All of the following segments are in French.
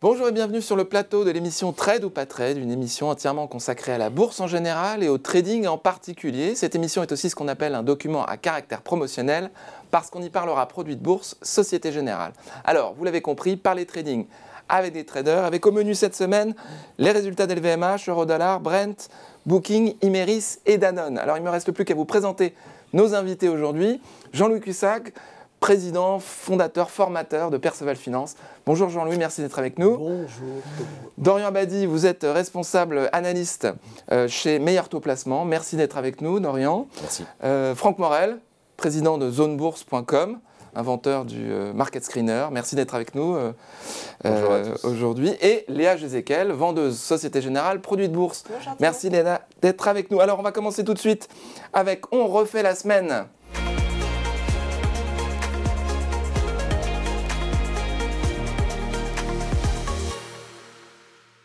Bonjour et bienvenue sur le plateau de l'émission Trade ou pas Trade, une émission entièrement consacrée à la bourse en général et au trading en particulier. Cette émission est aussi ce qu'on appelle un document à caractère promotionnel parce qu'on y parlera produits de bourse, Société Générale. Alors, vous l'avez compris, parler trading avec des traders, avec au menu cette semaine les résultats d'LVMH, Eurodollar, Brent, Booking, Imerys et Danone. Alors, il ne me reste plus qu'à vous présenter nos invités aujourd'hui. Jean-Louis Cussac, président, fondateur, formateur de Perceval Finance. Bonjour Jean-Louis, merci d'être avec nous. Bonjour. Dorian Badi, vous êtes responsable analyste chez Meilleur Taux Placement. Merci d'être avec nous, Dorian. Merci. Franck Morel, président de zonebourse.com, inventeur du Market Screener. Merci d'être avec nous aujourd'hui. Et Léa Jézéquel, vendeuse Société Générale, produits de bourse. Bonjour. Merci Léa d'être avec nous. Alors on va commencer tout de suite avec On refait la semaine.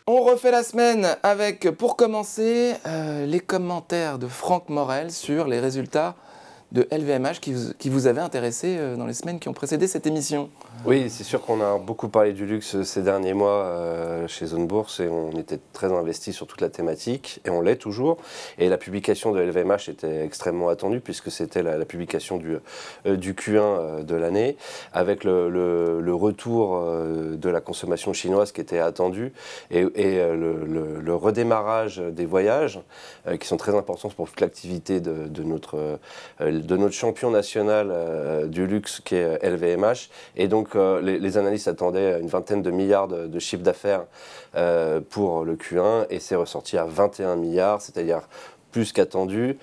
On refait la semaine avec, pour commencer, les commentaires de Franck Morel sur les résultats de LVMH qui vous avaient intéressé dans les semaines qui ont précédé cette émission. Oui, c'est sûr qu'on a beaucoup parlé du luxe ces derniers mois chez Zone Bourse et on était très investis sur toute la thématique et on l'est toujours. Et la publication de LVMH était extrêmement attendue puisque c'était la publication du Q1 de l'année avec le retour de la consommation chinoise qui était attendu et le redémarrage des voyages qui sont très importants pour toute l'activité de notre champion national du luxe qui est LVMH. Et donc les analystes attendaient une vingtaine de milliards de chiffre d'affaires pour le Q1 et c'est ressorti à 21 milliards, c'est-à-dire plus qu'attendu,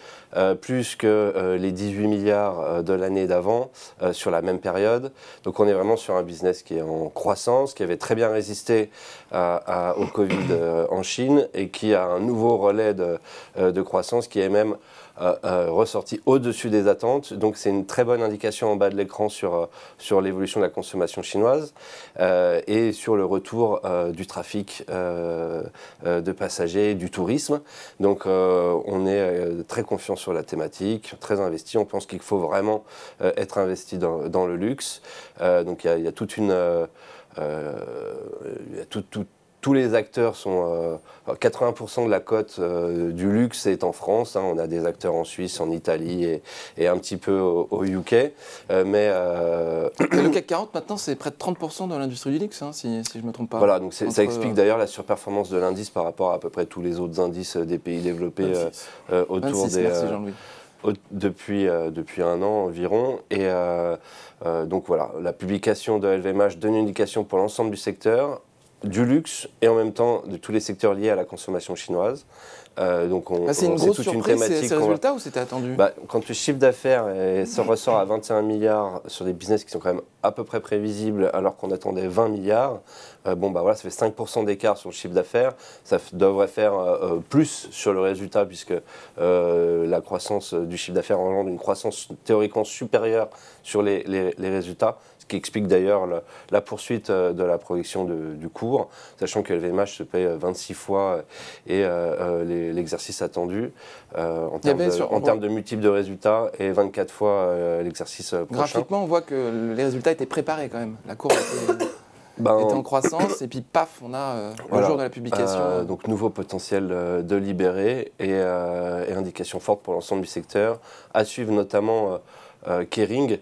plus que les 18 milliards de l'année d'avant sur la même période. Donc on est vraiment sur un business qui est en croissance, qui avait très bien résisté au Covid en Chine et qui a un nouveau relais de croissance qui est même ressorti au-dessus des attentes. Donc c'est une très bonne indication en bas de l'écran sur l'évolution de la consommation chinoise et sur le retour du trafic de passagers, du tourisme. Donc on est très confiant sur la thématique, très investi. On pense qu'il faut vraiment être investi dans le luxe. Donc il y a toute une... tous les acteurs sont... 80% de la cote du luxe est en France. On a des acteurs en Suisse, en Italie et un petit peu au UK. Le CAC 40, maintenant, c'est près de 30% de l'industrie du luxe, si je ne me trompe pas. Voilà, donc ça explique d'ailleurs la surperformance de l'indice par rapport à peu près tous les autres indices des pays développés autour 26, des... merci Jean-Louis. Depuis un an environ. Et donc voilà, la publication de LVMH donne une indication pour l'ensemble du secteur, du luxe et en même temps de tous les secteurs liés à la consommation chinoise. Donc c'est une grosse surprise ces résultats ou c'était attendu? Quand le chiffre d'affaires ressort à 21 milliards sur des business qui sont quand même à peu près prévisibles alors qu'on attendait 20 milliards, voilà, ça fait 5% d'écart sur le chiffre d'affaires. Ça devrait faire plus sur le résultat puisque la croissance du chiffre d'affaires engendre une croissance théoriquement supérieure sur les résultats. Ce qui explique d'ailleurs la poursuite de la progression du cours, sachant que LVMH se paye 26 fois et l'exercice attendu en termes de multiples de résultats et 24 fois l'exercice prochain. Graphiquement, on voit que les résultats étaient préparés quand même. La courbe était en croissance et puis paf, on a le jour de la publication. Donc nouveau potentiel de libérer et indication forte pour l'ensemble du secteur. À suivre notamment Kering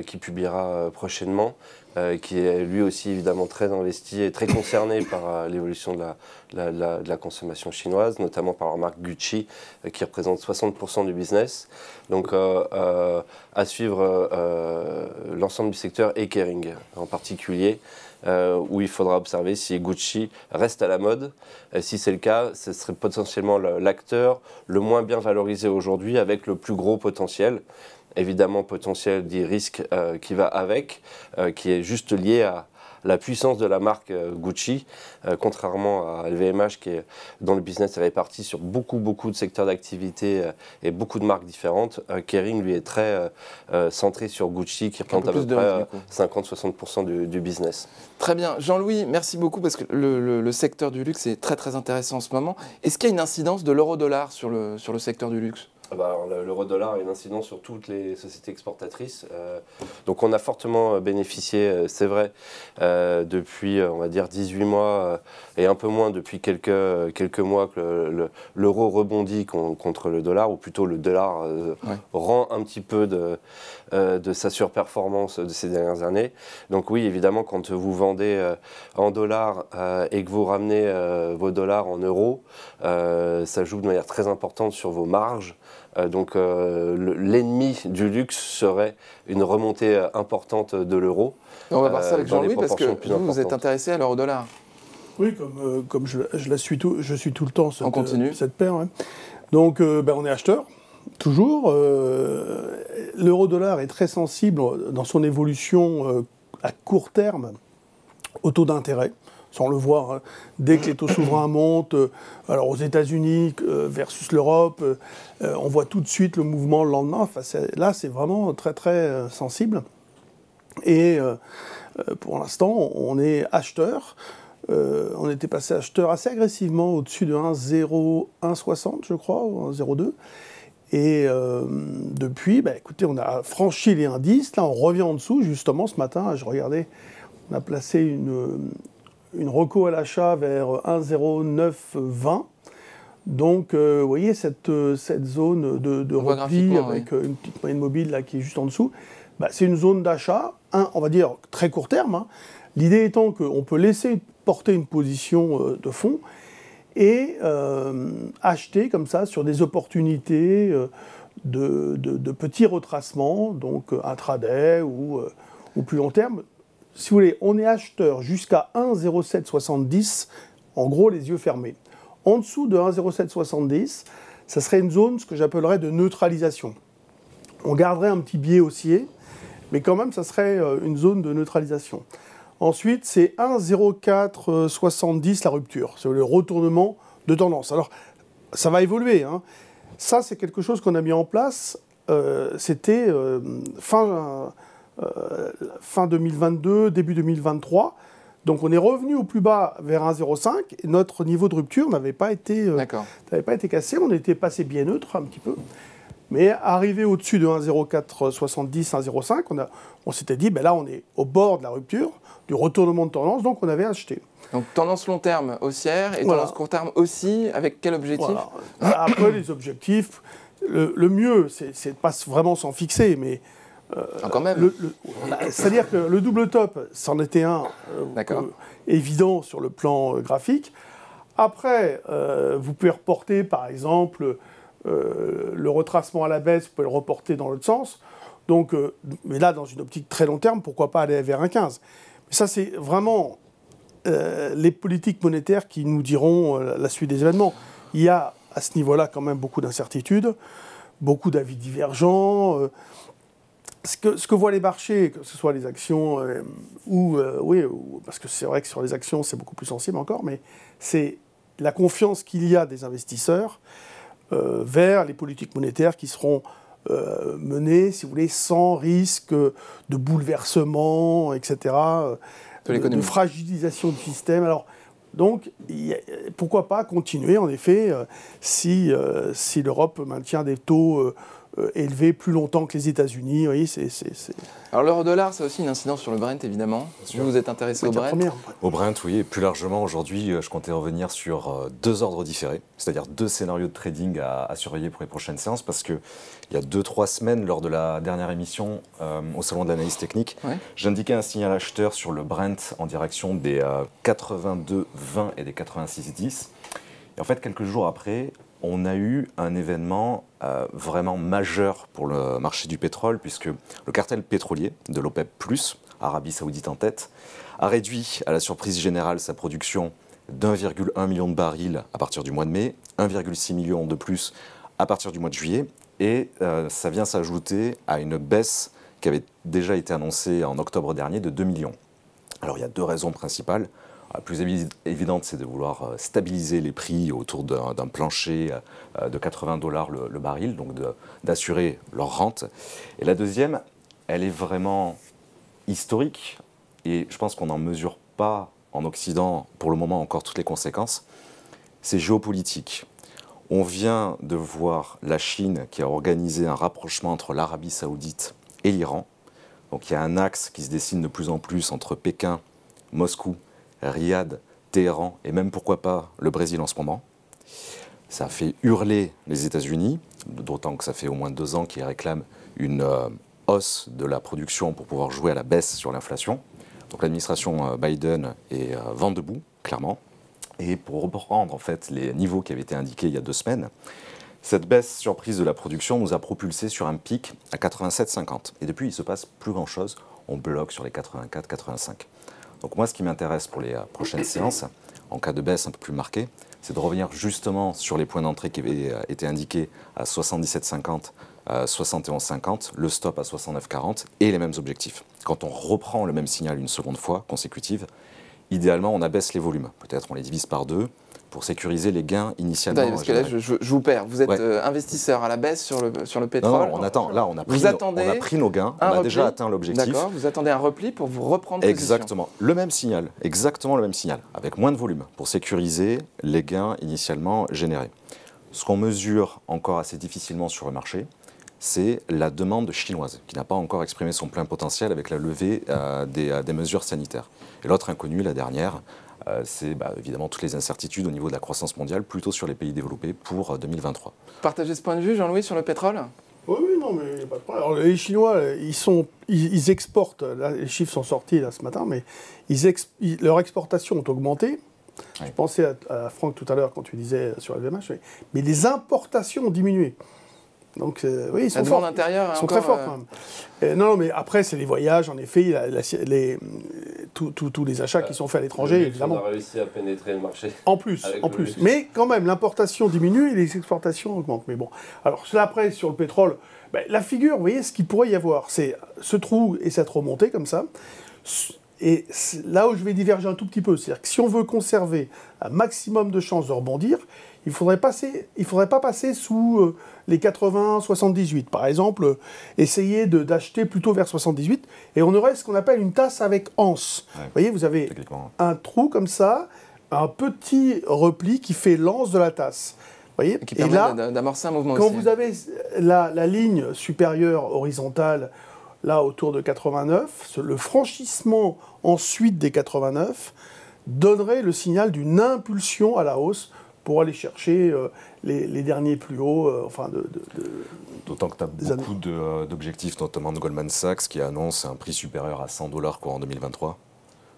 qui publiera prochainement, qui est lui aussi évidemment très investi et très concerné par l'évolution de la consommation chinoise, notamment par leur marque Gucci qui représente 60% du business. Donc à suivre l'ensemble du secteur et Kering en particulier, où il faudra observer si Gucci reste à la mode. Si c'est le cas, ce serait potentiellement l'acteur le moins bien valorisé aujourd'hui avec le plus gros potentiel. Évidemment, potentiel dit risque qui va avec, qui est juste lié à la puissance de la marque Gucci, contrairement à LVMH dont le business est réparti sur beaucoup de secteurs d'activité et beaucoup de marques différentes. Kering, lui, est très centré sur Gucci, qui représente à peu près 50-60% du business. Très bien. Jean-Louis, merci beaucoup parce que le secteur du luxe est très intéressant en ce moment. Est-ce qu'il y a une incidence de l'euro-dollar sur le secteur du luxe ? L'euro-dollar a une incidence sur toutes les sociétés exportatrices. Donc on a fortement bénéficié, c'est vrai, depuis, on va dire, 18 mois et un peu moins depuis quelques mois que l'euro rebondit contre le dollar, ou plutôt le dollar rend un petit peu de sa surperformance de ces dernières années. Donc oui, évidemment, quand vous vendez en dollars et que vous ramenez vos dollars en euros, ça joue de manière très importante sur vos marges. Donc l'ennemi du luxe serait une remontée importante de l'euro. On va voir ça avec Jean-Louis, parce que vous êtes intéressé à l'euro-dollar. Oui, comme je suis tout le temps cette paire. Ouais. Donc on est acheteur, toujours. L'euro-dollar est très sensible dans son évolution à court terme au taux d'intérêt. On le voit, hein. Dès que les taux souverains montent, alors aux États-Unis versus l'Europe, on voit tout de suite le mouvement le lendemain. Enfin, là, c'est vraiment très très sensible. Et pour l'instant, on est acheteur. On était passé acheteur assez agressivement au-dessus de 1,0160, je crois, ou 1,02. Et depuis, écoutez, on a franchi les indices. Là, on revient en dessous. Justement, ce matin, je regardais, on a placé une reco à l'achat vers 1,0920. Donc, vous voyez cette zone de repli avec une petite moyenne mobile là, qui est juste en dessous. C'est une zone d'achat, on va dire très court terme. Hein. L'idée étant qu'on peut laisser porter une position de fond et acheter comme ça sur des opportunités de petits retracements, donc intraday ou plus long terme. Si vous voulez, on est acheteur jusqu'à 1,0770, en gros les yeux fermés. En dessous de 1,0770, ça serait une zone, ce que j'appellerais de neutralisation. On garderait un petit biais haussier, mais quand même, ça serait une zone de neutralisation. Ensuite, c'est 1,0470 la rupture, c'est le retournement de tendance. Alors, ça va évoluer. Hein. Ça, c'est quelque chose qu'on a mis en place. C'était fin 2022, début 2023. Donc on est revenu au plus bas vers 1,05 et notre niveau de rupture n'avait pas été cassé. On était passé bien neutre un petit peu. Mais arrivé au-dessus de 1,0470, 1,05, on s'était dit, là on est au bord de la rupture, du retournement de tendance, donc on avait acheté. Donc tendance long terme haussière et tendance court terme aussi, avec quel objectif ? Après les objectifs, le mieux, c'est de ne pas vraiment s'en fixer, mais... quand même. C'est-à-dire que le double top, c'en était un évident sur le plan graphique. Après, vous pouvez reporter, par exemple, le retracement à la baisse, vous pouvez le reporter dans l'autre sens. Donc, mais là, dans une optique très long terme, pourquoi pas aller vers 1,15 ? Mais ça, c'est vraiment les politiques monétaires qui nous diront la suite des événements. Il y a à ce niveau-là quand même beaucoup d'incertitudes, beaucoup d'avis divergents. Ce que voient les marchés, que ce soit les actions parce que c'est vrai que sur les actions, c'est beaucoup plus sensible encore, mais c'est la confiance qu'il y a des investisseurs vers les politiques monétaires qui seront menées, si vous voulez, sans risque de bouleversement, etc., de fragilisation du système. Alors, donc, pourquoi pas continuer, en effet, si l'Europe maintient des taux élevé plus longtemps que les États-Unis. Oui, Alors l'euro-dollar, ça a aussi une incidence sur le Brent, évidemment. Vous êtes intéressé au Brent ? Au Brent, oui. Et plus largement, aujourd'hui, je comptais revenir sur deux ordres différés, c'est-à-dire deux scénarios de trading à surveiller pour les prochaines séances, parce qu'il y a 2-3 semaines, lors de la dernière émission au Salon de l'analyse technique, j'indiquais un signal acheteur sur le Brent en direction des 82,20 et des 86,10. Et en fait, quelques jours après, on a eu un événement vraiment majeur pour le marché du pétrole, puisque le cartel pétrolier de l'OPEP+, Arabie Saoudite en tête, a réduit à la surprise générale sa production d'1,1 million de barils à partir du mois de mai, 1,6 million de plus à partir du mois de juillet, et ça vient s'ajouter à une baisse qui avait déjà été annoncée en octobre dernier de 2 millions. Alors il y a deux raisons principales. La plus évidente, c'est de vouloir stabiliser les prix autour d'un plancher de $80 le baril, donc d'assurer leur rente. Et la deuxième, elle est vraiment historique, et je pense qu'on n'en mesure pas en Occident, pour le moment, encore toutes les conséquences. C'est géopolitique. On vient de voir la Chine qui a organisé un rapprochement entre l'Arabie Saoudite et l'Iran. Donc il y a un axe qui se dessine de plus en plus entre Pékin, Moscou, Riyad, Téhéran et même pourquoi pas le Brésil en ce moment. Ça fait hurler les États-Unis, d'autant que ça fait au moins 2 ans qu'ils réclament une hausse de la production pour pouvoir jouer à la baisse sur l'inflation. Donc l'administration Biden est vent debout, clairement. Et pour reprendre en fait les niveaux qui avaient été indiqués il y a 2 semaines, cette baisse surprise de la production nous a propulsé sur un pic à 87,50. Et depuis, il ne se passe plus grand-chose. On bloque sur les 84-85. Donc moi, ce qui m'intéresse pour les prochaines séances, en cas de baisse un peu plus marquée, c'est de revenir justement sur les points d'entrée qui avaient été indiqués à 77,50, 71,50, le stop à 69,40 et les mêmes objectifs. Quand on reprend le même signal une seconde fois consécutive, idéalement, on abaisse les volumes. Peut-être on les divise par 2 pour sécuriser les gains initialement. Attendez, parce que là, je vous perds. Vous êtes investisseur à la baisse sur le pétrole. Non, on attend. Là, on a pris nos gains. On a déjà atteint l'objectif. D'accord, vous attendez un repli pour vous reprendre position. Exactement. Le même signal, exactement le même signal, avec moins de volume, pour sécuriser les gains initialement générés. Ce qu'on mesure encore assez difficilement sur le marché, c'est la demande chinoise, qui n'a pas encore exprimé son plein potentiel avec la levée des mesures sanitaires. Et l'autre inconnue, la dernière, c'est évidemment toutes les incertitudes au niveau de la croissance mondiale, plutôt sur les pays développés pour 2023. Partagez ce point de vue, Jean-Louis, sur le pétrole ? Oui, non, mais il n'y a pas de problème. Alors, les Chinois, ils exportent, là, les chiffres sont sortis là, ce matin, mais leurs exportations ont augmenté. Oui. Je pensais à Franck tout à l'heure quand tu disais sur LVMH, mais les importations ont diminué. Donc, oui, ils sont forts. Ils sont très forts quand même. Non, mais après, c'est les voyages, en effet, tous les achats qui sont faits à l'étranger, évidemment. On a réussi à pénétrer le marché. En plus. Mais quand même, l'importation diminue et les exportations augmentent. Mais bon, alors cela après, sur le pétrole, la figure, vous voyez, ce qu'il pourrait y avoir, c'est ce trou et cette remontée comme ça. Et là où je vais diverger un tout petit peu, c'est-à-dire que si on veut conserver un maximum de chances de rebondir, il ne faudrait pas passer sous les 80-78. Par exemple, essayer d'acheter plutôt vers 78, et on aurait ce qu'on appelle une tasse avec anse. Ouais, vous voyez, vous avez un trou comme ça, un petit repli qui fait l'anse de la tasse. Vous voyez, et qui permet d'amorcer un mouvement quand aussi. Quand vous avez la ligne supérieure horizontale, là autour de 89, le franchissement ensuite des 89 donnerait le signal d'une impulsion à la hausse pour aller chercher les derniers plus hauts. D'autant que tu as beaucoup d'objectifs, notamment de Goldman Sachs, qui annonce un prix supérieur à $100 courant 2023.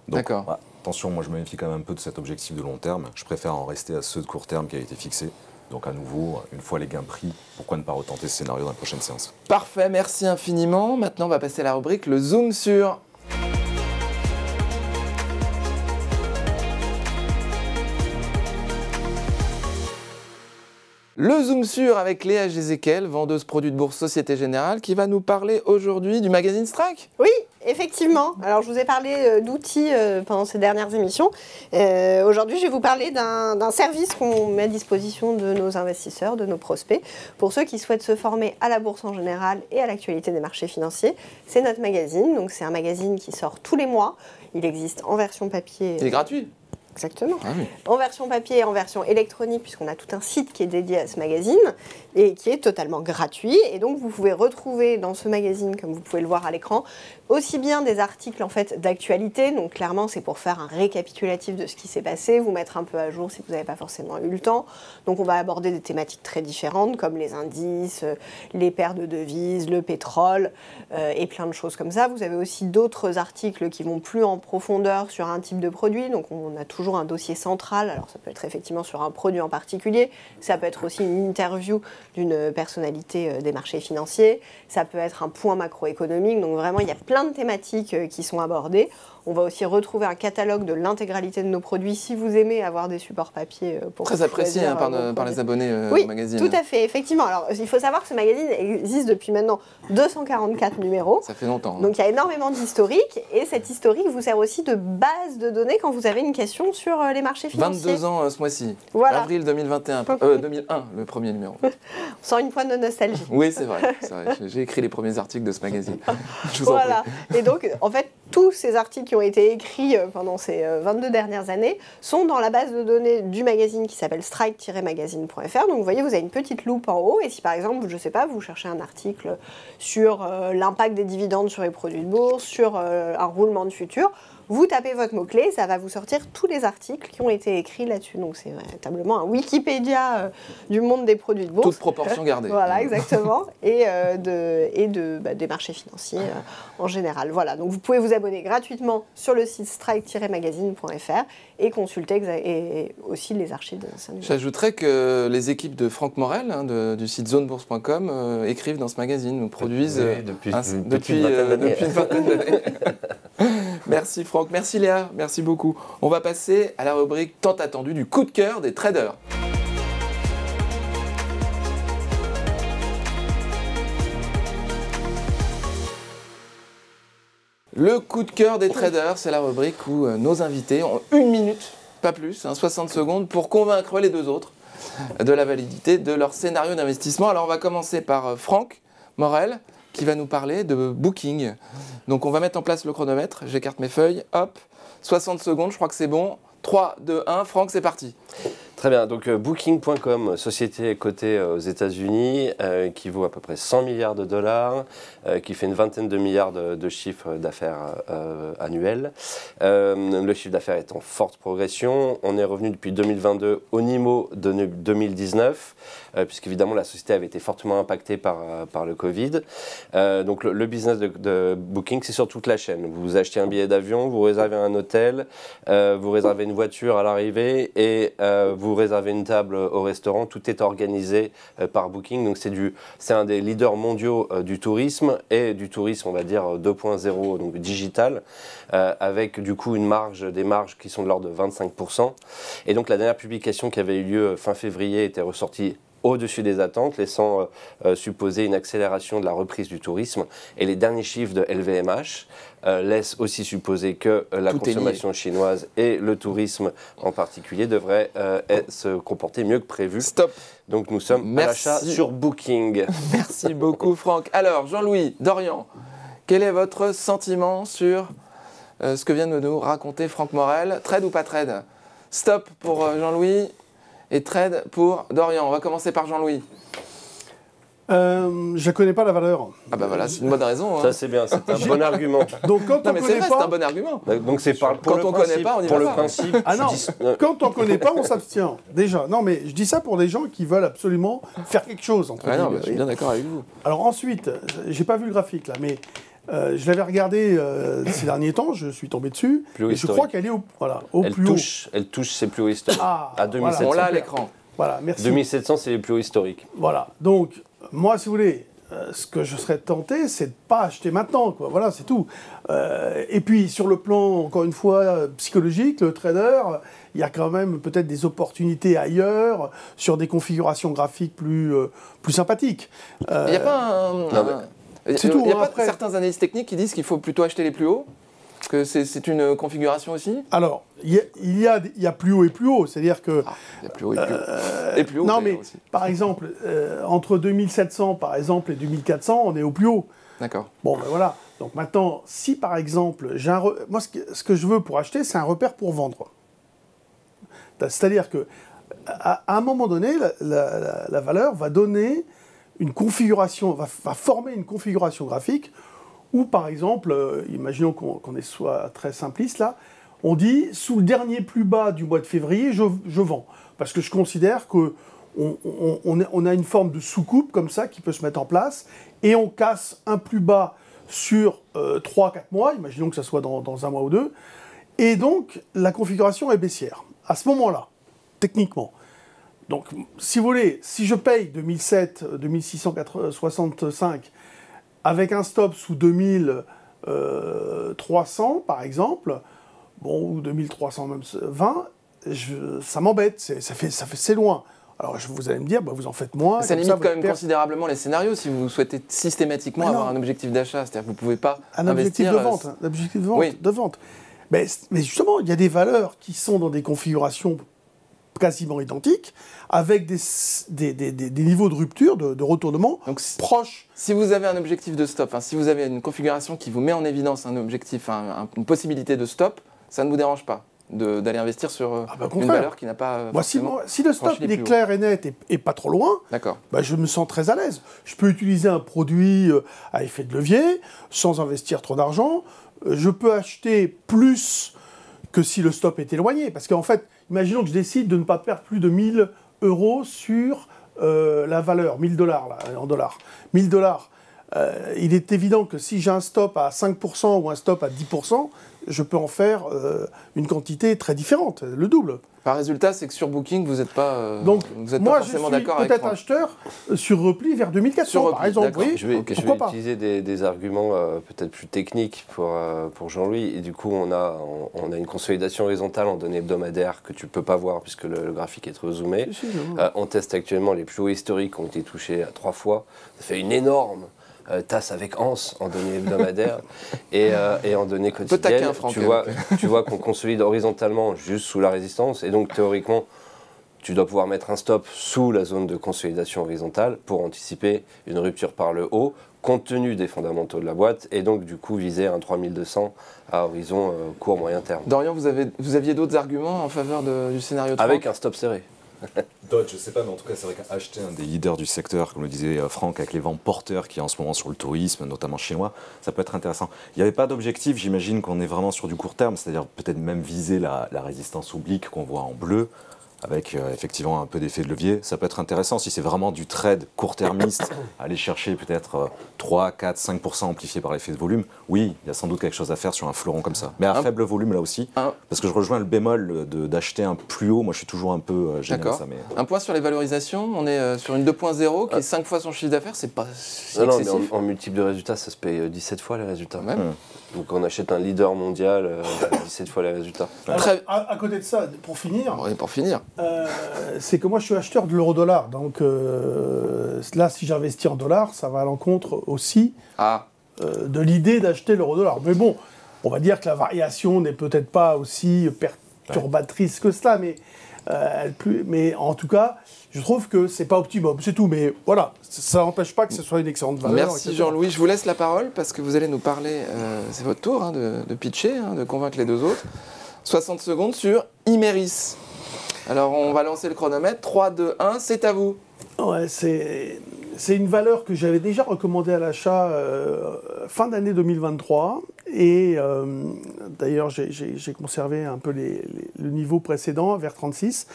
Donc, d'accord. Attention, moi je me méfie quand même un peu de cet objectif de long terme. Je préfère en rester à ceux de court terme qui a été fixé. Donc à nouveau, une fois les gains pris, pourquoi ne pas retenter ce scénario dans la prochaine séance ? Parfait, merci infiniment. Maintenant, on va passer à la rubrique le zoom sur. Le zoom sur avec Léa Gézéquel, vendeuse produits de bourse Société Générale, qui va nous parler aujourd'hui du magazine Strike. Oui, effectivement. Alors, je vous ai parlé d'outils pendant ces dernières émissions. Aujourd'hui, je vais vous parler d'un service qu'on met à disposition de nos investisseurs, de nos prospects, pour ceux qui souhaitent se former à la bourse en général et à l'actualité des marchés financiers. C'est notre magazine. Donc, c'est un magazine qui sort tous les mois. Il existe en version papier. Il est gratuit. Exactement. Ah oui. En version papier et en version électronique, puisqu'on a tout un site qui est dédié à ce magazine et qui est totalement gratuit. Et donc, vous pouvez retrouver dans ce magazine, comme vous pouvez le voir à l'écran, aussi bien des articles en fait d'actualité. Donc, clairement, c'est pour faire un récapitulatif de ce qui s'est passé, vous mettre un peu à jour si vous n'avez pas forcément eu le temps. Donc, on va aborder des thématiques très différentes, comme les indices, les paires de devises, le pétrole et plein de choses comme ça. Vous avez aussi d'autres articles qui vont plus en profondeur sur un type de produit. Donc, on a toujours un dossier central, alors ça peut être effectivement sur un produit en particulier, ça peut être aussi une interview d'une personnalité des marchés financiers, ça peut être un point macroéconomique, donc vraiment il y a plein de thématiques qui sont abordées. On va aussi retrouver un catalogue de l'intégralité de nos produits si vous aimez avoir des supports papier pour très apprécié par les abonnés oui, au magazine. Tout à fait, effectivement. Alors, il faut savoir que ce magazine existe depuis maintenant 244 numéros. Ça fait longtemps. Donc, il y a énormément d'historique et cette historique vous sert aussi de base de données quand vous avez une question sur les marchés financiers. 22 ans ce mois-ci. Voilà. Avril 2021. 2001, le premier numéro. On sent une pointe de nostalgie. Oui, c'est vrai. J'ai écrit les premiers articles de ce magazine. Je vous en prie. Et donc, en fait, tous ces articles qui ont été écrits pendant ces 22 dernières années sont dans la base de données du magazine qui s'appelle strike-magazine.fr. Donc vous voyez, vous avez une petite loupe en haut et si par exemple, je ne sais pas, vous cherchez un article sur l'impact des dividendes sur les produits de bourse, sur un roulement de futur, vous tapez votre mot-clé, ça va vous sortir tous les articles qui ont été écrits là-dessus. Donc c'est véritablement un Wikipédia du monde des produits de bourse. Toute proportion gardée. Voilà, exactement. Et des marchés financiers en général. Voilà, donc vous pouvez vous abonner gratuitement sur le site strike-magazine.fr et consulter et aussi les archives de l'ancien numéro. J'ajouterais que les équipes de Franck Morel, du site zonebourse.com, écrivent dans ce magazine, nous produisent depuis depuis une vingtaine d'années. Merci Franck, merci Léa, merci beaucoup. On va passer à la rubrique tant attendue du coup de cœur des traders. Le coup de cœur des traders, c'est la rubrique où nos invités ont 1 minute, pas plus, 60 secondes, pour convaincre les deux autres de la validité de leur scénario d'investissement. Alors on va commencer par Franck Morel, qui va nous parler de Booking. Donc on va mettre en place le chronomètre, j'écarte mes feuilles, hop, 60 secondes, je crois que c'est bon. 3, 2, 1, Franck, c'est parti. Très bien, donc Booking.com, société cotée aux États-Unis, qui vaut à peu près 100 milliards de dollars, qui fait une vingtaine de milliards de chiffre d'affaires annuel. Le chiffre d'affaires est en forte progression. On est revenu depuis 2022 au niveau de 2019, puisqu'évidemment la société avait été fortement impactée par le Covid. Donc le business de Booking, c'est sur toute la chaîne. Vous achetez un billet d'avion, vous réservez un hôtel, vous réservez une voiture à l'arrivée et vous réservez une table au restaurant, tout est organisé par Booking. Donc c'est un des leaders mondiaux du tourisme et du tourisme, on va dire 2.0, donc digital, avec du coup des marges qui sont de l'ordre de 25%. Et donc la dernière publication qui avait eu lieu fin février était ressortie au-dessus des attentes, laissant supposer une accélération de la reprise du tourisme. Et les derniers chiffres de LVMH laissent aussi supposer que la consommation chinoise et le tourisme en particulier devraient se comporter mieux que prévu. Stop. Donc nous sommes à l'achat sur Booking. Merci beaucoup Franck. Alors Jean-Louis, Dorian, quel est votre sentiment sur ce que vient de nous raconter Franck Morel? Trade ou pas trade? Stop pour Jean-Louis. Et trade pour Dorian. On va commencer par Jean-Louis. Je ne connais pas la valeur. Ah bah voilà, c'est une bonne raison. Hein. Ça c'est bien, c'est un bon argument. Donc quand non on mais connaît c'est vrai, pas, c'est un bon argument. Donc c'est pour quand le on principe, connaît pas, on y pour va le pas. principe. ah non, quand on connaît pas, on s'abstient. Déjà, non mais je dis ça pour des gens qui veulent absolument faire quelque chose. Entre Ouais, non, guillemets. je suis bien d'accord avec vous. Alors ensuite, j'ai pas vu le graphique là, mais je l'avais regardé ces derniers temps, je suis tombé dessus, et je crois qu'elle est au plus haut. Elle touche ses plus hauts historiques. À 2700. On l'a à l'écran. Voilà, merci. 2700, c'est les plus hauts historiques. Voilà, donc moi, si vous voulez, ce que je serais tenté, c'est de ne pas acheter maintenant, quoi. Voilà, c'est tout. Et puis, sur le plan, encore une fois, psychologique, le trader, il y a quand même peut-être des opportunités ailleurs, sur des configurations graphiques plus sympathiques. Il n'y a pas C'est tout, il y a hein, pas après. certains analystes techniques qui disent qu'il faut plutôt acheter les plus hauts? Que c'est une configuration aussi? Alors, il y a plus haut et plus haut, c'est-à-dire que... Il y a plus haut et plus haut. Et plus haut non, d'ailleurs, mais aussi. par exemple, entre 2700 par exemple et 2400, on est au plus haut. D'accord. Bon, ben voilà. Donc maintenant, si par exemple, moi ce que je veux pour acheter, c'est un repère pour vendre. C'est-à-dire que à un moment donné, la valeur va donner une configuration, va former une configuration graphique où, par exemple, imaginons qu'on soit très simpliste là, on dit sous le dernier plus bas du mois de février, je vends. Parce que je considère qu'on a une forme de sous-coupe comme ça qui peut se mettre en place et on casse un plus bas sur 3-4 mois, imaginons que ça soit dans un mois ou deux, et donc la configuration est baissière. À ce moment-là, techniquement. Donc, si vous voulez, si je paye 2665 avec un stop sous 2300, par exemple, bon, ou 2320, ça m'embête, c'est loin. Alors, vous allez me dire, bah, vous en faites moins. Ça limite quand même considérablement les scénarios si vous souhaitez systématiquement avoir un objectif d'achat. C'est-à-dire que vous ne pouvez pas un investir... objectif de vente, Mais justement, il y a des valeurs qui sont dans des configurations quasiment identiques, avec des niveaux de rupture, de retournement Donc, proches. si vous avez un objectif de stop, hein, si vous avez une configuration qui vous met en évidence un objectif, une possibilité de stop, ça ne vous dérange pas d'aller investir sur une valeur qui n'a pas. Moi, si le stop franchi les est plus clair et net et pas trop loin, D'accord. bah, je me sens très à l'aise. Je peux utiliser un produit à effet de levier sans investir trop d'argent. Je peux acheter plus que si le stop est éloigné. Parce qu'en fait, imaginons que je décide de ne pas perdre plus de 1000 € sur la valeur, 1000 $ là, en dollars. 1000 $. Il est évident que si j'ai un stop à 5% ou un stop à 10%, je peux en faire une quantité très différente, le double. Par résultat, c'est que sur Booking, vous n'êtes pas, Donc, moi, forcément je suis d'accord avec peut-être Franck. acheteur sur repli vers 2400, Sur repli, par exemple. d'accord. Oui, Je vais pourquoi pas. utiliser des arguments peut-être plus techniques pour Jean-Louis. Et du coup, on a une consolidation horizontale en données hebdomadaires que tu ne peux pas voir puisque le graphique est trop zoomé. On teste actuellement les plus hauts historiques qui ont été touchés à 3 fois. Ça fait une énorme tasse avec anse en données hebdomadaires et en données taquin, quotidiennes. Franck, Tu vois qu'on consolide horizontalement juste sous la résistance. Et donc, théoriquement, tu dois pouvoir mettre un stop sous la zone de consolidation horizontale pour anticiper une rupture par le haut, compte tenu des fondamentaux de la boîte, et donc du coup viser un 3200 à horizon court moyen terme. Dorian, vous aviez d'autres arguments en faveur du scénario de Avec Franck un stop serré. Dodge, je sais pas, mais en tout cas, c'est vrai qu'acheter un des leaders du secteur, comme le disait Franck, avec les vents porteurs qu'il y a en ce moment sur le tourisme, notamment chinois, ça peut être intéressant. Il n'y avait pas d'objectif, j'imagine qu'on est vraiment sur du court terme, c'est-à-dire peut-être même viser la résistance oblique qu'on voit en bleu, avec effectivement un peu d'effet de levier. Ça peut être intéressant si c'est vraiment du trade court-termiste, aller chercher peut-être 3, 4, 5% amplifié par l'effet de volume. Oui, il y a sans doute quelque chose à faire sur un fleuron comme ça. Mais à faible volume là aussi, parce que je rejoins le bémol d'acheter un plus haut. Moi, je suis toujours un peu gêné de ça. Mais... Un point sur les valorisations, on est sur une 2.0 qui est 5 fois son chiffre d'affaires, c'est pas Non, excessif. mais en multiple de résultats, ça se paye 17 fois les résultats. Ouais. Donc on achète un leader mondial, 17 fois les résultats. Alors, à côté de ça, pour finir, Ouais, pour finir. c'est que moi je suis acheteur de l'euro-dollar. Donc là, si j'investis en dollars, ça va à l'encontre aussi de l'idée d'acheter l'euro-dollar. Mais bon, on va dire que la variation n'est peut-être pas aussi perturbatrice que cela, mais en tout cas, je trouve que c'est pas optimum, c'est tout. Mais voilà, ça n'empêche pas que ce soit une excellente valeur. Merci etc. Jean-Louis. Je vous laisse la parole parce que vous allez nous parler, c'est votre tour de pitcher, de convaincre les deux autres. 60 secondes sur Imerys. Alors on va lancer le chronomètre. 3, 2, 1, c'est à vous. Ouais, c'est une valeur que j'avais déjà recommandée à l'achat fin d'année 2023. Et d'ailleurs, j'ai conservé un peu le niveau précédent, vers 36.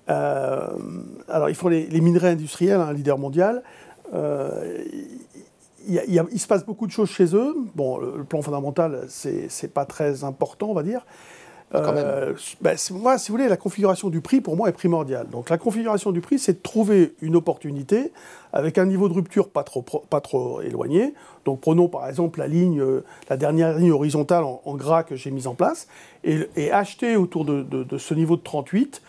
Alors, ils font les minerais industriels, un leader mondial. Il se passe beaucoup de choses chez eux. Bon, le plan fondamental, c'est pas très important, on va dire. Moi, si vous voulez, la configuration du prix, pour moi, est primordiale. Donc, la configuration du prix, c'est de trouver une opportunité avec un niveau de rupture pas trop éloigné. Donc, prenons par exemple la dernière ligne horizontale en gras que j'ai mise en place, et acheter autour de ce niveau de 38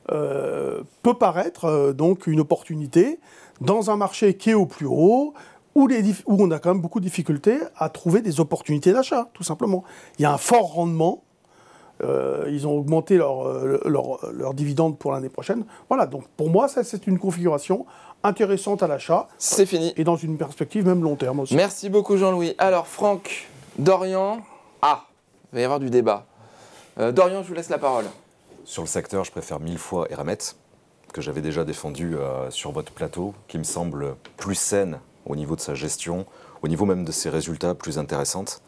peut paraître donc une opportunité dans un marché qui est au plus haut, où on a quand même beaucoup de difficultés à trouver des opportunités d'achat, tout simplement. Il y a un fort rendement. Ils ont augmenté leur dividende pour l'année prochaine. Voilà, donc pour moi, ça, c'est une configuration intéressante à l'achat. C'est fini. Et dans une perspective même long terme aussi. Merci beaucoup Jean-Louis. Alors Franck, Dorian, il va y avoir du débat. Dorian, je vous laisse la parole. Sur le secteur, je préfère 1000 fois Eramet, que j'avais déjà défendu sur votre plateau, qui me semble plus saine au niveau de sa gestion, au niveau même de ses résultats plus intéressantes.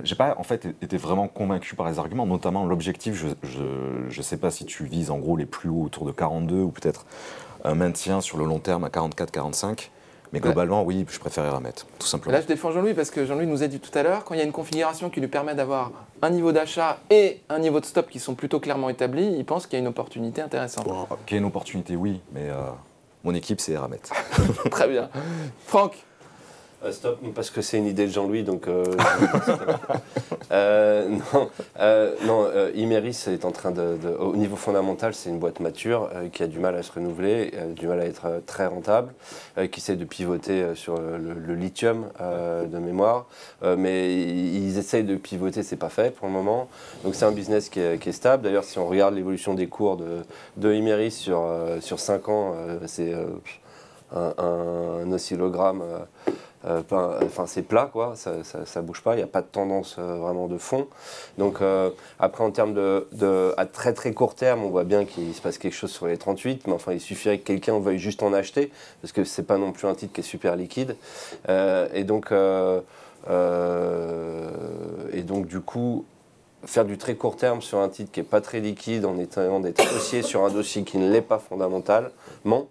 J'ai pas en fait été vraiment convaincu par les arguments, notamment l'objectif. Je sais pas si tu vises en gros les plus hauts autour de 42 ou peut-être un maintien sur le long terme à 44-45. Mais globalement, oui, je préfère Eramet, tout simplement. Là, je défends Jean-Louis parce que Jean-Louis nous a dit tout à l'heure, quand il y a une configuration qui lui permet d'avoir un niveau d'achat et un niveau de stop qui sont plutôt clairement établis, il pense qu'il y a une opportunité intéressante. Qu'il y ait une opportunité, oui, mais mon équipe, c'est Eramet. Très bien. Franck. Stop, parce que c'est une idée de Jean-Louis, donc Imerys est en train au niveau fondamental, c'est une boîte mature qui a du mal à se renouveler, du mal à être très rentable, qui essaie de pivoter sur le lithium de mémoire, mais ils essayent de pivoter, c'est pas fait pour le moment. Donc c'est un business qui est stable. D'ailleurs, si on regarde l'évolution des cours de Imerys sur 5 ans, c'est un oscillogramme. Enfin, c'est plat, quoi, ça bouge pas, il n'y a pas de tendance vraiment de fond. Donc après, en termes à très très court terme, on voit bien qu'il se passe quelque chose sur les 38, mais enfin, il suffirait que quelqu'un veuille juste en acheter, parce que c'est pas non plus un titre qui est super liquide. Et donc du coup, faire du très court terme sur un titre qui n'est pas très liquide, en étant d'être associé sur un dossier qui ne l'est pas fondamentalement,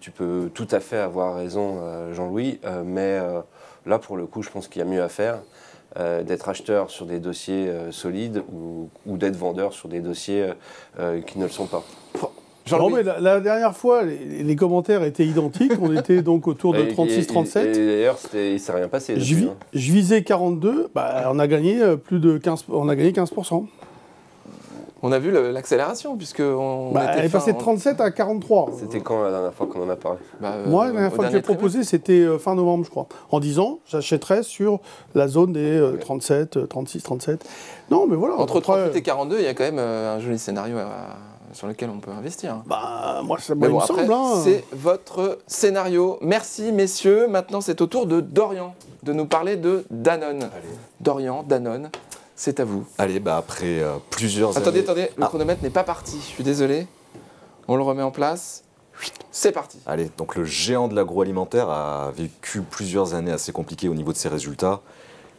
tu peux tout à fait avoir raison, Jean-Louis, mais là, pour le coup, je pense qu'il y a mieux à faire, d'être acheteur sur des dossiers solides ou d'être vendeur sur des dossiers qui ne le sont pas. Non, mais la dernière fois, les commentaires étaient identiques. On était donc autour de 36-37. Et d'ailleurs, il ne s'est rien passé. Je visais 42. On a gagné plus de 15%. On a gagné 15%. On a vu l'accélération, puisqu'on elle est passée de 37 à 43. C'était quand la dernière fois qu'on en a parlé? Moi, la dernière fois que j'ai proposé, c'était fin novembre, je crois. En disant, j'achèterais sur la zone des 37, 36, 37. Non, mais voilà. Entre 38 et 42, il y a quand même un joli scénario sur lequel on peut investir. Moi, ça me semble. C'est votre scénario. Merci, messieurs. Maintenant, c'est au tour de Dorian de nous parler de Danone. Allez. Dorian, Danone. C'est à vous. Allez, après plusieurs années... Attendez, le chronomètre n'est pas parti. Je suis désolé. On le remet en place. C'est parti. Allez, donc le géant de l'agroalimentaire a vécu plusieurs années assez compliquées au niveau de ses résultats.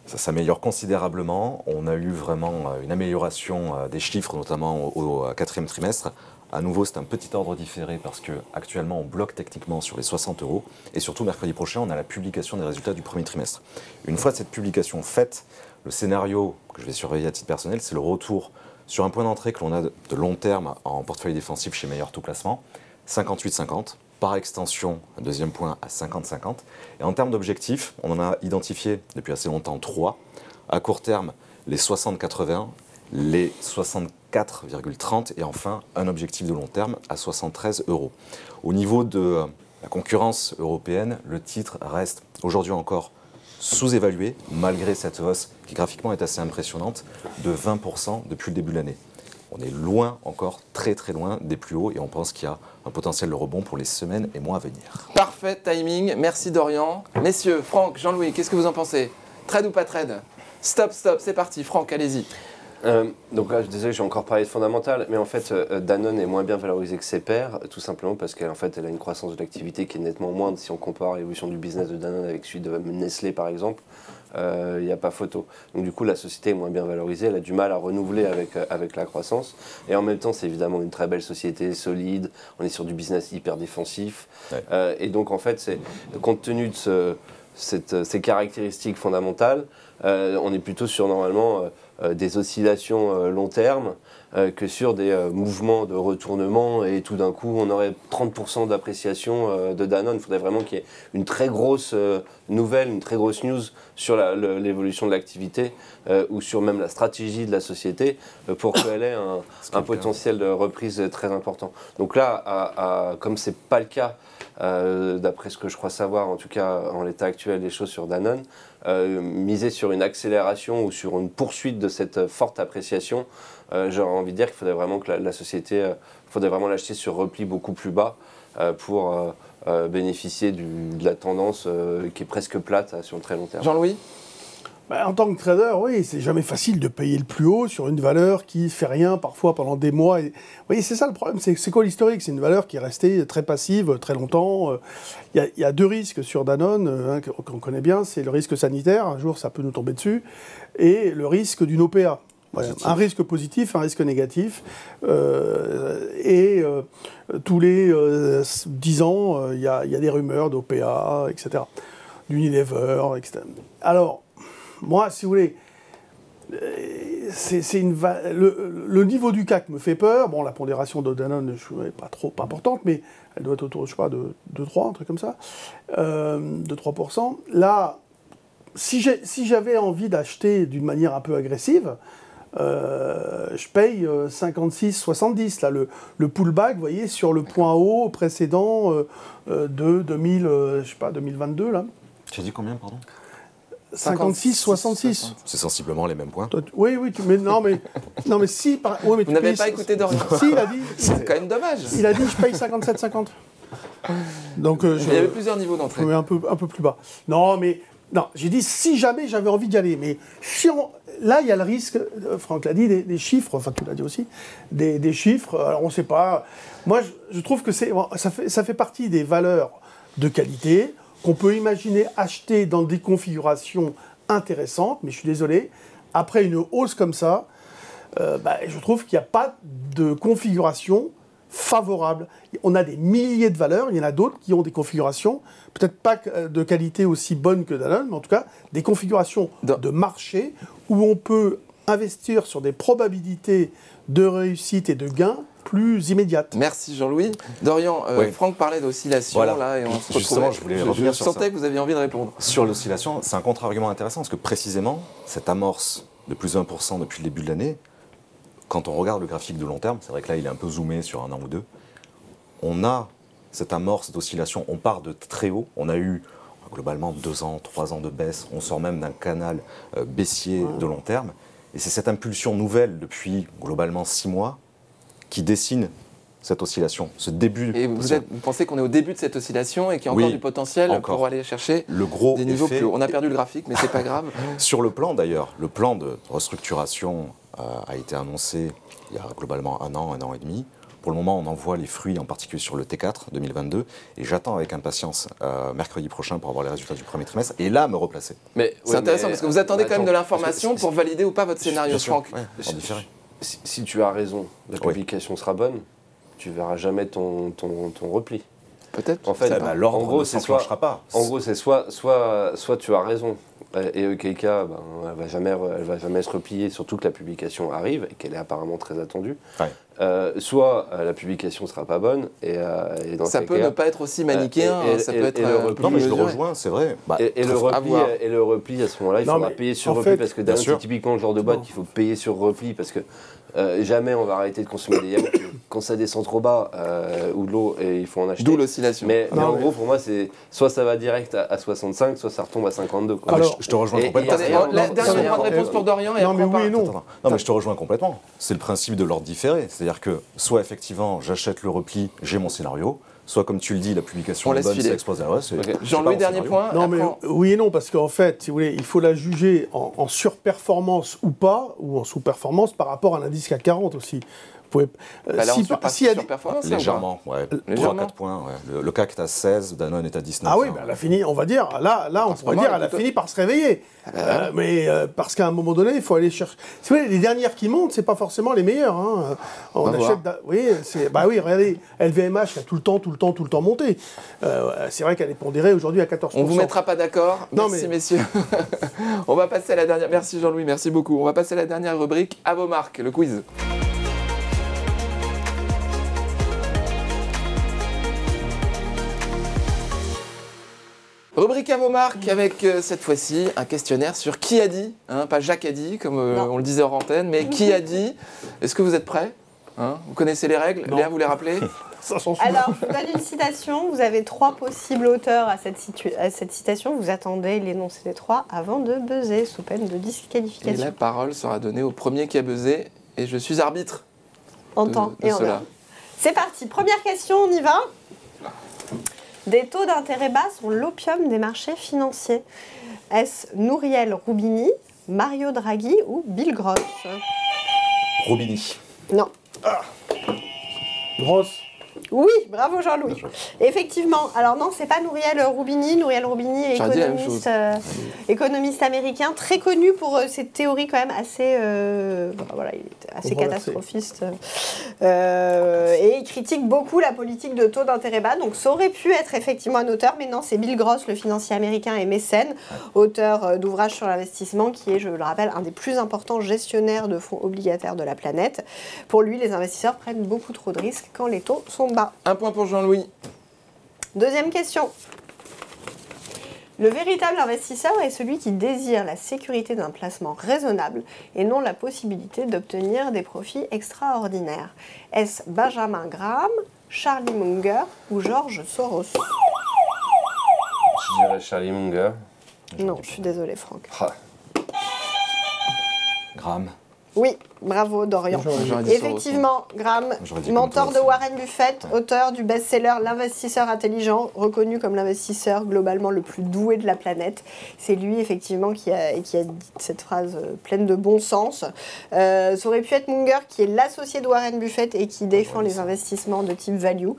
Ça s'améliore considérablement. On a eu vraiment une amélioration des chiffres, notamment au 4e trimestre. À nouveau, c'est un petit ordre différé parce qu'actuellement, on bloque techniquement sur les 60 €. Et surtout, mercredi prochain, on a la publication des résultats du 1er trimestre. Une fois cette publication faite, le scénario que je vais surveiller à titre personnel, c'est le retour sur un point d'entrée que l'on a de long terme en portefeuille défensif chez Meilleur Tout Placement, 58,50. Par extension, un deuxième point à 50,50. Et en termes d'objectifs, on en a identifié depuis assez longtemps 3. À court terme, les 60,80, les 64,30 et enfin un objectif de long terme à 73 €. Au niveau de la concurrence européenne, le titre reste aujourd'hui encore sous-évalué, malgré cette hausse qui graphiquement est assez impressionnante, de 20% depuis le début de l'année. On est loin encore, très très loin des plus hauts et on pense qu'il y a un potentiel de rebond pour les semaines et mois à venir. Parfait timing, merci Dorian. Messieurs, Franck, Jean-Louis, qu'est-ce que vous en pensez? Trade ou pas trade? Stop, c'est parti. Franck, allez-y. Donc là, désolé, j'ai encore parlé de fondamental, mais en fait, Danone est moins bien valorisé que ses pairs, tout simplement parce qu'elle elle a une croissance de l'activité qui est nettement moindre si on compare l'évolution du business de Danone avec celui de Nestlé, par exemple. Il n'y a pas photo. Donc du coup, la société est moins bien valorisée, elle a du mal à renouveler avec la croissance. Et en même temps, c'est évidemment une très belle société, solide, on est sur du business hyper défensif. Ouais. Et donc en fait, compte tenu de ces caractéristiques fondamentales, on est plutôt sur normalement des oscillations long terme que sur des mouvements de retournement et tout d'un coup on aurait 30% d'appréciation de Danone. Il faudrait vraiment qu'il y ait une très grosse nouvelle, une très grosse news sur l'évolution de l'activité ou sur même la stratégie de la société pour qu'elle ait un potentiel de reprise très important. Donc là, comme ce n'est pas le cas, d'après ce que je crois savoir, en tout cas en l'état actuel des choses sur Danone, miser sur une accélération ou sur une poursuite de cette forte appréciation, j'aurais envie de dire qu'il faudrait vraiment que la société, faudrait vraiment l'acheter sur repli beaucoup plus bas pour bénéficier de la tendance qui est presque plate sur le très long terme. Jean-Louis ? En tant que trader, oui, c'est jamais facile de payer le plus haut sur une valeur qui ne fait rien parfois pendant des mois. Vous voyez, c'est ça le problème. C'est quoi l'historique? C'est une valeur qui est restée très passive très longtemps. Il y a deux risques sur Danone qu'on connaît bien. C'est le risque sanitaire, un jour ça peut nous tomber dessus, et le risque d'une OPA. Voilà. Un risque positif, un risque négatif. Tous les 10 ans, il y a des rumeurs d'OPA, etc. D'Unilever, etc. Alors, moi, si vous voulez, le niveau du CAC me fait peur. Bon, la pondération de Danone n'est pas trop importante, mais elle doit être autour, je sais pas, de 3, un truc comme ça, de 3%. Là, si j'avais envie d'acheter d'une manière un peu agressive, je paye 56,70. Là, le pullback, vous voyez, sur le point haut précédent de 2022, là. Tu as dit combien, pardon? 56,66. C'est sensiblement les mêmes points. Oui, mais si... Ouais, mais Vous n'avez pas écouté Dorian? Si, il a dit... C'est quand même dommage. Il a dit, je paye 57,50. Donc, Il y avait plusieurs niveaux d'entrée. Je mets un peu plus bas. Non, j'ai dit, si jamais j'avais envie d'y aller, mais là, il y a le risque, Franck l'a dit, des chiffres, enfin, tu l'as dit aussi, des chiffres, alors on ne sait pas. Moi, je trouve que ça fait partie des valeurs de qualité qu'on peut imaginer acheter dans des configurations intéressantes, mais je suis désolé, après une hausse comme ça, je trouve qu'il n'y a pas de configuration favorable. On a des milliers de valeurs, il y en a d'autres qui ont des configurations, peut-être pas de qualité aussi bonne que Danone, mais en tout cas des configurations de marché où on peut investir sur des probabilités de réussite et de gain plus immédiates. Merci Jean-Louis. Dorian, Oui. Franck parlait d'oscillation, Voilà. là, et on se Justement, retrouvait. je voulais revenir sur sentais ça. que vous aviez envie de répondre. Sur l'oscillation, c'est un contre-argument intéressant parce que précisément, cette amorce de plus 1% depuis le début de l'année, quand on regarde le graphique de long terme, c'est vrai que là il est un peu zoomé sur un an ou deux, on a cette amorce d'oscillation, on part de très haut, on a eu globalement 2 ans, 3 ans de baisse, on sort même d'un canal baissier de long terme, et c'est cette impulsion nouvelle depuis globalement 6 mois qui dessine cette oscillation, ce début. Et vous pensez qu'on est au début de cette oscillation et qu'il y a encore Oui, du potentiel encore. pour aller chercher Le gros des niveaux effet- plus hauts. On a perdu le graphique, mais c'est pas grave. Sur le plan d'ailleurs, le plan de restructuration a été annoncé il y a globalement un an et demi. Pour le moment, on en voit les fruits, en particulier sur le T4 2022, et j'attends avec impatience mercredi prochain pour avoir les résultats du premier trimestre, et là me replacer. C'est intéressant parce que vous attendez quand même de l'information parce que- pour valider ou pas votre scénario, Bien sûr, Franck. ouais, en différé. Si tu as raison, la publication sera bonne, tu verras jamais ton repli. Peut-être. En fait, L'ordre en gros, ne c'est s'enclenchera pas. En gros, c'est soit tu as raison, et auquel cas, elle va jamais se replier, surtout que la publication arrive, et qu'elle est apparemment très attendue. Ouais. Soit la publication sera pas bonne, et dans Ça quel peut cas, ne pas être aussi manichéen, ça peut être le repli, Non, mais je le mesuré. rejoins, c'est vrai. Bah, et le repli, à ce moment-là, il Non, faudra mais payer sur en repli, fait, parce que bien Danone, sûr. c'est typiquement le genre de boîte Non. qu'il faut payer sur repli, parce que jamais on va arrêter de consommer des yaourts. Quand ça descend trop bas, ou de l'eau, et il faut en acheter. D'où l'oscillation. Mais Non, en mais- gros, pour moi, c'est soit ça va direct à 65, soit ça retombe à 52. Quoi. Alors, je te rejoins et- complètement. et- Attendez, la non, dernière non, point de réponse pour Dorian et non, après mais on oui et part. non. Non, mais je te rejoins complètement. C'est le principe de l'ordre différé. C'est-à-dire que soit effectivement j'achète le repli, j'ai mon scénario, soit comme tu le dis, la publication On est laisse bonne, filer. ça explose. Ouais, c'est- Ok. c'est pas Jean-Louis, mon dernier scénario. point. Non, après mais on- oui et non, parce qu'en fait, si vous voulez, il faut la juger en surperformance ou pas, ou en sous-performance par rapport à l'indice CAC 40 aussi. Vous pouvez, Bah là, on s'il y a des- sur performance. là, ou pas Légèrement, ouais. Légèrement. 3-4 points. Ouais. Le CAC est à 16, Danone est à 19. Ah oui, hein. bah, elle a fini, on va dire, là on ce pourrait moment, dire, elle a plutôt- fini par se réveiller. Mais parce qu'à un moment donné, il faut aller chercher. Si vous voulez, les dernières qui montent, c'est pas forcément les meilleures. Hein. On va achète. Oui, oui, regardez, LVMH qui a tout le temps monté. C'est vrai qu'elle est pondérée aujourd'hui à 14%. On vous mettra pas d'accord. Non, Merci mais- messieurs. On va passer à la dernière. Merci Jean-Louis, merci beaucoup. On va passer à la dernière rubrique, à vos marques, le quiz. Rubrique à vos marques avec cette fois-ci un questionnaire sur qui a dit, hein, pas Jacques a dit comme Non. on le disait hors antenne, mais qui a dit. Est-ce que vous êtes prêts, hein? Vous connaissez les règles? Non. Léa, vous les rappelez? Ça s'en fout. Alors, je vous donne une citation. Vous avez 3 possibles auteurs à cette citation. Vous attendez l'énoncé des 3 avant de buzzer, sous peine de Et disqualification. la parole sera donnée au premier qui a buzzé et je suis arbitre En de, temps de et en cela. heure. C'est parti. Première question, on y va. Des taux d'intérêt bas sont l'opium des marchés financiers. Est-ce Nouriel Roubini, Mario Draghi ou Bill Gross? Robini. Non. Grosse. Oui, bravo Jean-Louis. Effectivement, alors non, c'est pas Nouriel Roubini. Nouriel Roubini est J'aurais dit la même économiste américain, très connu pour ses théories quand même assez, voilà, il était assez Controversé. catastrophiste Et il critique beaucoup la politique de taux d'intérêt bas. Donc ça aurait pu être effectivement un auteur, mais non, c'est Bill Gross, le financier américain et mécène, auteur d'ouvrages sur l'investissement, qui est, je le rappelle, un des plus importants gestionnaires de fonds obligataires de la planète. Pour lui, les investisseurs prennent beaucoup trop de risques quand les taux sont bas. Un point pour Jean-Louis. Deuxième question. Le véritable investisseur est celui qui désire la sécurité d'un placement raisonnable et non la possibilité d'obtenir des profits extraordinaires. Est-ce Benjamin Graham, Charlie Munger ou George Soros? Je dirais Charlie Munger. Non, je suis désolée, Franck. Ah, Graham. Oui, bravo Dorian. J'aurais dit Soros, Effectivement, Graham, J'aurais dit mentor comme de toi aussi. Warren Buffett, auteur du best-seller L'investisseur intelligent, reconnu comme l'investisseur globalement le plus doué de la planète. C'est lui effectivement qui a dit cette phrase pleine de bon sens. Ça aurait pu être Munger, qui est l'associé de Warren Buffett et qui défend les investissements de type value.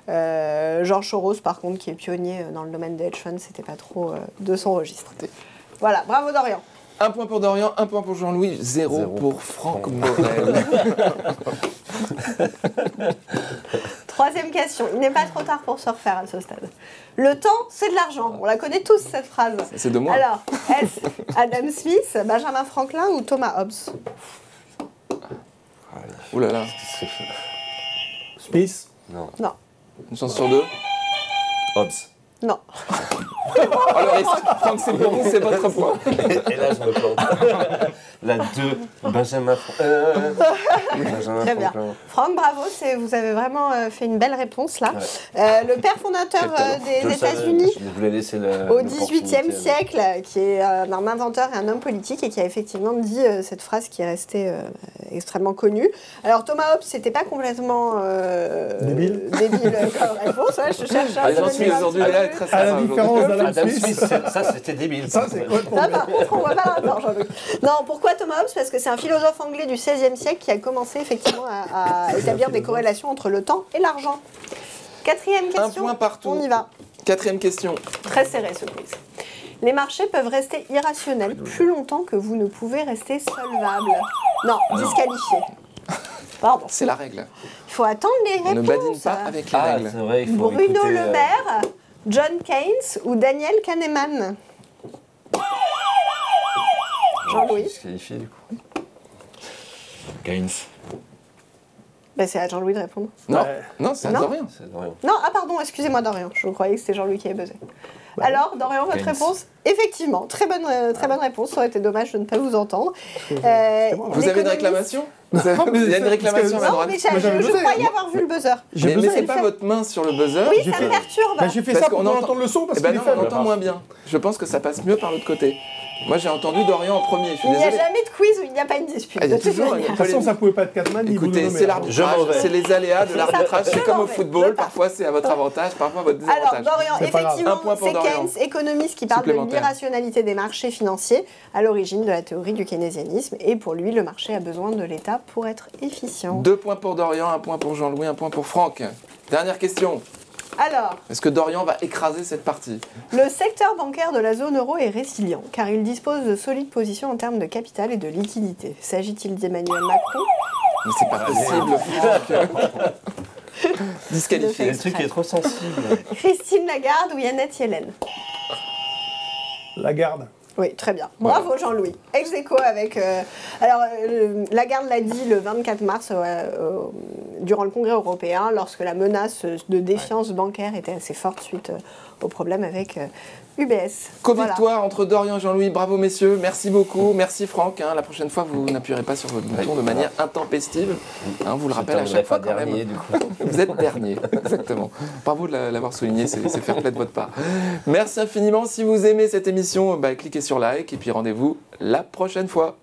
George Soros, par contre, qui est pionnier dans le domaine des hedge funds, c'était pas trop de son registre. Voilà, bravo Dorian. Un point pour Dorian, un point pour Jean-Louis, zéro pour Franck Morel. Troisième question. Il n'est pas trop tard pour se refaire à ce stade. Le temps, c'est de l'argent. On la connaît tous, cette phrase. C'est de moi. Alors, est-ce Adam Smith, Benjamin Franklin ou Thomas Hobbes? Ouh là là, Smith. non. Non, une chance sur deux. Hobbes. non. Oh le risque, Franck, c'est bon, c'est votre point. Et là, je me plante. La 2, Benjamin Benjamin Très bien. Franklin. Franck, bravo, vous avez vraiment fait une belle réponse là. Ouais. Le père fondateur Je des le savais, États-Unis, Je voulais laisser au XVIIIe siècle, qui est un inventeur et un homme politique et qui a effectivement dit cette phrase qui est restée extrêmement connue. Alors Thomas Hobbes, c'était pas complètement Débile comme réponse. Ouais, je cherche un J'en suis aujourd'hui là, très À la sympa différence aujourd'hui. d'Adam Adam Smith. Smith, ça c'était débile. Ça, c'est quoi le Ça, problème? par contre, on voit pas le rapport, Jean-Luc. Non, pourquoi Thomas Hobbes? Parce que c'est un philosophe anglais du XVIe siècle qui a commencé effectivement à établir des corrélations entre le temps et l'argent. Quatrième Un question. point partout. On y va. Quatrième question. Très serré ce quiz. Les marchés peuvent rester irrationnels plus longtemps que vous ne pouvez rester solvable. Non, disqualifié. Pardon. C'est la règle. Il faut attendre les On ne réponses. badine pas avec les Ah, règles. c'est vrai, il faut Bruno écouter, Le Maire, John Keynes ou Daniel Kahneman? Jean-Louis. Disqualifié du coup. Keynes. Ben, c'est à Jean-Louis de répondre. Non, Ouais. non, c'est Non. rien. C'est Dorian. Non, ah pardon, excusez-moi Dorian, je croyais que c'était Jean-Louis qui avait buzzé. Bah, Alors, Dorian, votre Keynes. réponse? Effectivement, très bonne réponse, ça aurait été dommage de ne pas vous entendre. C'était moi, là. Vous avez une L'économiste- réclamation Il y a une réclamation à Parce ma Non, droite. mais Moi, j'avais je buzzé, croyais moi. avoir vu le buzzer. J'ai Mais buzzé. mettez pas votre main sur le buzzer. Oui, J'ai ça fait- me perturbe. Bah, j'ai fait Parce ça pour qu'on qu'on entend- entende le son parce Eh ben qu'il est non, on faible. entend moins bien. Je pense que ça passe mieux par l'autre côté. Moi, j'ai entendu Dorian en premier. Je suis Il n'y a désolé. jamais de quiz où il n'y a pas une dispute. Ah, il y a de toute toujours une- manière. De toute façon, ça pouvait pas être Catman ni Écoutez, Bruno Le c'est Maire. Je m'en l'arbitrage, vais. c'est les aléas de l'arbitrage. Je C'est comme m'en au vais. football. Je pars. Parfois, c'est à votre avantage, parfois à votre Alors, désavantage. Dorian, C'est pas grave. effectivement, Un point pour c'est Dorian. Keynes, économiste qui parle de Supplémentaire. l'irrationalité des marchés financiers à l'origine de la théorie du keynésianisme. Et pour lui, le marché a besoin de l'État pour être efficient. 2 points pour Dorian, 1 point pour Jean-Louis, 1 point pour Franck. Dernière question. Alors, Est-ce que Dorian va écraser cette partie? le secteur bancaire de la zone euro est résilient car il dispose de solides positions en termes de capital et de liquidité. S'agit-il d'Emmanuel Macron? Mais c'est pas possible, Franck. Disqualifié. Le truc est trop sensible. Christine Lagarde ou Yannette Yellen? La garde. Oui, très bien. Bravo Jean-Louis. Ex aequo avec... Lagarde l'a dit le 24 mars durant le Congrès européen, lorsque la menace de défiance bancaire était assez forte suite au problème avec UBS. Co-victoire entre Dorian et Jean-Louis. Bravo messieurs, merci beaucoup. Merci Franck. La prochaine fois, vous n'appuierez pas sur votre bouton de manière intempestive. On vous le rappelle à chaque fois quand dernier même. du coup. Vous êtes dernier, exactement. Bravo de l'avoir souligné, c'est fair play de votre part. Merci infiniment. Si vous aimez cette émission, cliquez sur like et puis rendez-vous la prochaine fois.